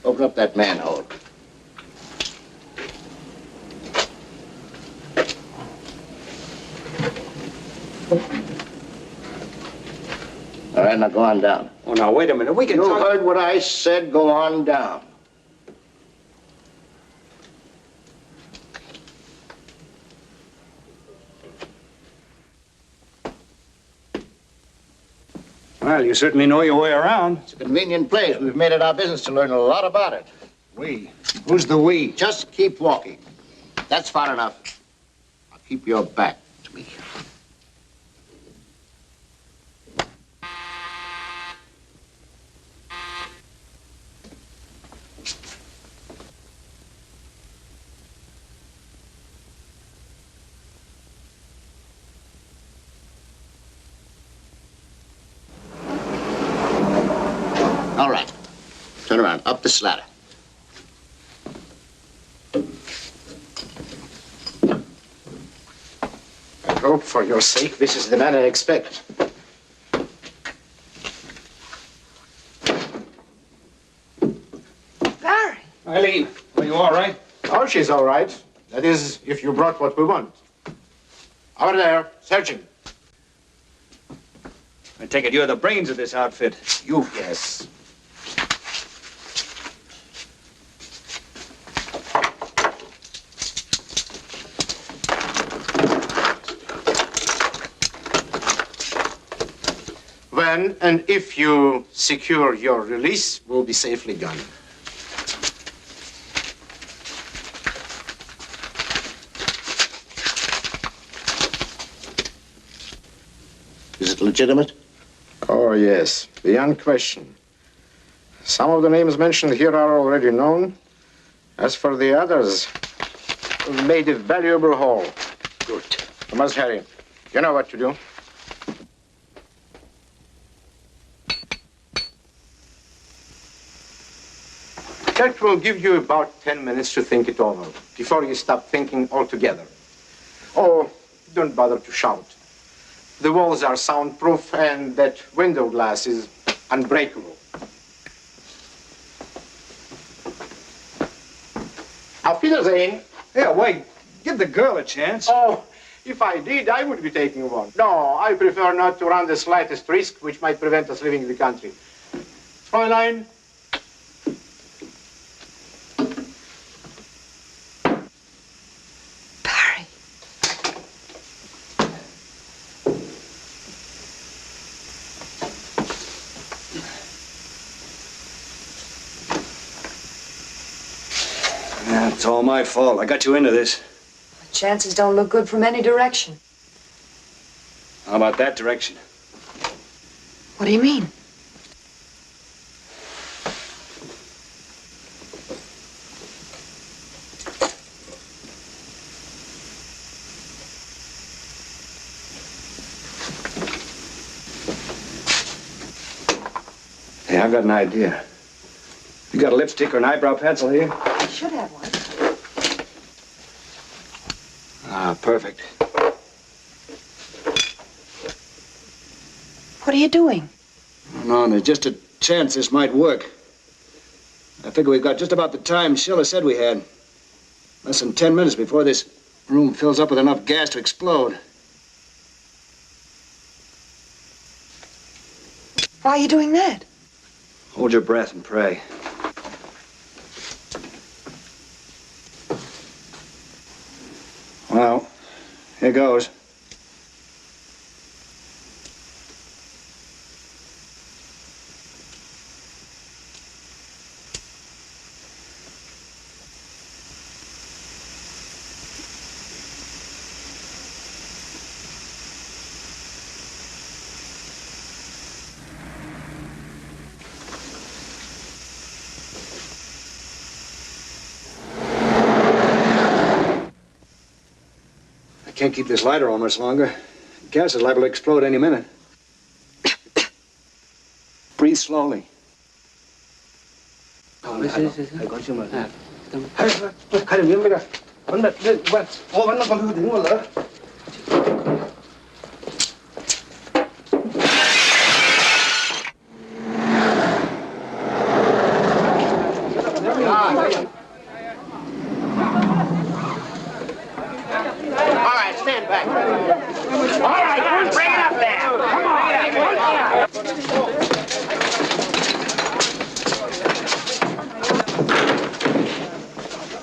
Speaker 4: Open up that manhole. All right, now go on down.
Speaker 1: Oh, now, wait a minute. We can
Speaker 4: You
Speaker 1: talk...
Speaker 4: heard what I said. Go on down.
Speaker 1: Well, you certainly know your way around.
Speaker 4: It's a convenient place. We've made it our business to learn a lot about it.
Speaker 1: We? Who's the we?
Speaker 4: Just keep walking. That's far enough. Now keep your back to me. All right. Turn around. Up this ladder.
Speaker 8: I hope, for your sake, this is the man I expect.
Speaker 10: Barry.
Speaker 1: Eileen, are you all right?
Speaker 8: Oh, she's all right. That is, if you brought what we want. Over there, searching.
Speaker 1: I take it you're the brains of this outfit.
Speaker 8: You guess. When and if you secure your release, we'll be safely gone.
Speaker 4: Is it legitimate?
Speaker 8: Oh, yes, beyond question. Some of the names mentioned here are already known. As for the others, we've made a valuable haul. Good. Thomas Harry, you know what to do. That will give you about 10 minutes to think it over before you stop thinking altogether. Oh, don't bother to shout. The walls are soundproof and that window glass is unbreakable. Wiedersehen.
Speaker 1: Yeah, wait. Give the girl a chance.
Speaker 8: Oh, if I did, I would be taking one. No, I prefer not to run the slightest risk which might prevent us leaving the country. Fräulein.
Speaker 2: Barry.
Speaker 1: Yeah, it's all my fault. I got you into this.
Speaker 2: The chances don't look good from any direction.
Speaker 1: How about that direction?
Speaker 2: What do you mean?
Speaker 1: Hey, I've got an idea. You got a lipstick or an eyebrow pencil here?
Speaker 2: I should have one.
Speaker 1: Ah, perfect.
Speaker 2: What are you doing?
Speaker 1: No, there's just a chance this might work. I figure we've got just about the time Schiller said we had. Less than 10 minutes before this room fills up with enough gas to explode.
Speaker 2: Why are you doing that?
Speaker 1: Hold your breath and pray. Well, here goes. Can't keep this lighter on much longer. Gas is liable to explode any minute. Breathe slowly.
Speaker 13: Stand back. All right, bring it up there. Come on.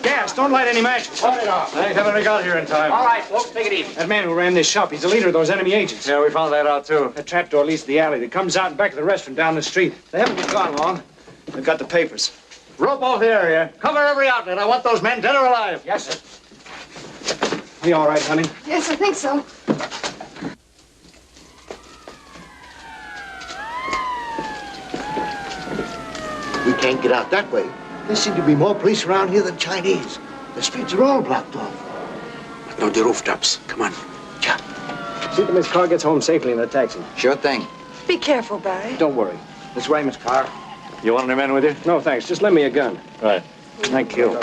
Speaker 1: Gas, don't light any matches.
Speaker 13: Turn it off.
Speaker 1: I haven't got here in time.
Speaker 13: All right, folks, take it easy.
Speaker 1: That man who ran this shop, he's the leader of those enemy agents.
Speaker 5: Yeah, we found that out, too.
Speaker 1: That trapdoor leads to the alley that comes out and back of the restaurant down the street. They haven't been gone long. They've got the papers.
Speaker 5: Rope off the area. Cover every outlet. I want those men dead or alive.
Speaker 1: Yes, sir. You all right, honey?
Speaker 2: Yes, I think so.
Speaker 4: We can't get out that way. There seem to be more police around here than Chinese. The streets are all blocked off.
Speaker 16: No, the rooftops. Come on.
Speaker 1: See that Miss Carr gets home safely in a taxi.
Speaker 16: Sure thing.
Speaker 2: Be careful, Barry.
Speaker 1: Don't worry. This way, Miss Carr.
Speaker 5: You want any men with you?
Speaker 1: No, thanks. Just lend me a gun.
Speaker 5: Right.
Speaker 1: Thank you.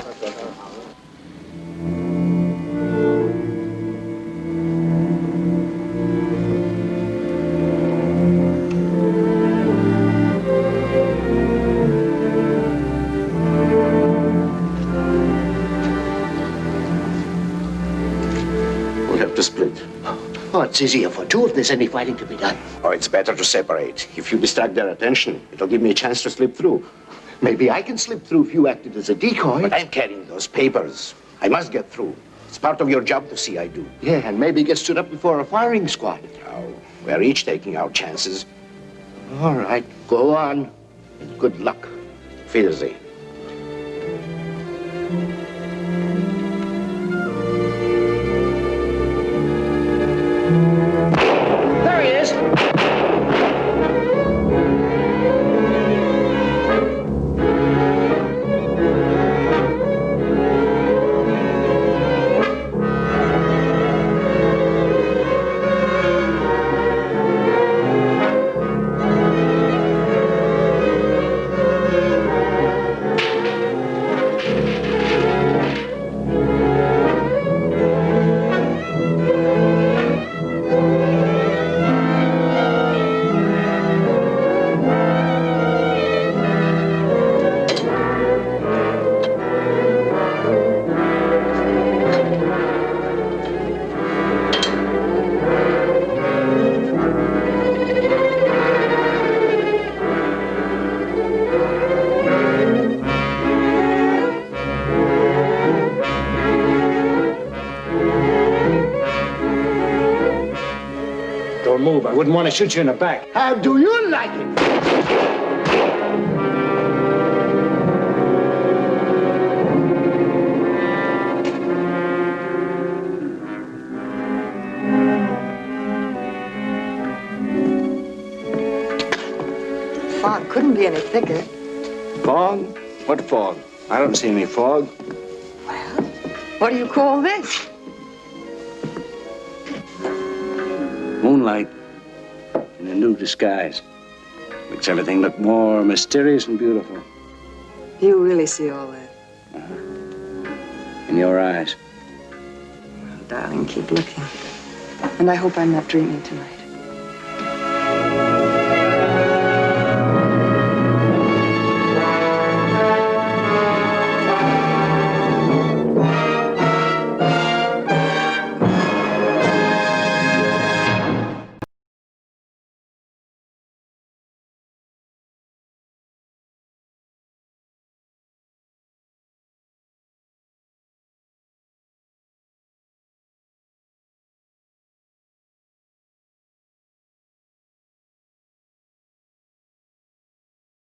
Speaker 16: We'll have to split.
Speaker 4: Oh, it's easier for two if there's any fighting to be done.
Speaker 9: Oh, it's better to separate. If you distract their attention, it'll give me a chance to slip through.
Speaker 4: Maybe I can slip through if you acted as a decoy.
Speaker 9: But I'm carrying those papers. I must get through. It's part of your job to see I do.
Speaker 4: Yeah, and maybe get stood up before a firing squad.
Speaker 9: Oh, we're each taking our chances.
Speaker 4: All right, go on. Good luck.
Speaker 9: Wiedersehen.
Speaker 13: There he is.
Speaker 1: move. I wouldn't want to shoot you in the back.
Speaker 4: How do you like it?
Speaker 2: Fog couldn't be any thicker.
Speaker 1: Fog? What fog? I don't see any fog.
Speaker 2: What do you call this?
Speaker 1: Moonlight in a new disguise. Makes everything look more mysterious and beautiful.
Speaker 2: You really see all that?
Speaker 1: In your eyes.
Speaker 2: Darling, keep looking. And I hope I'm not dreaming tonight.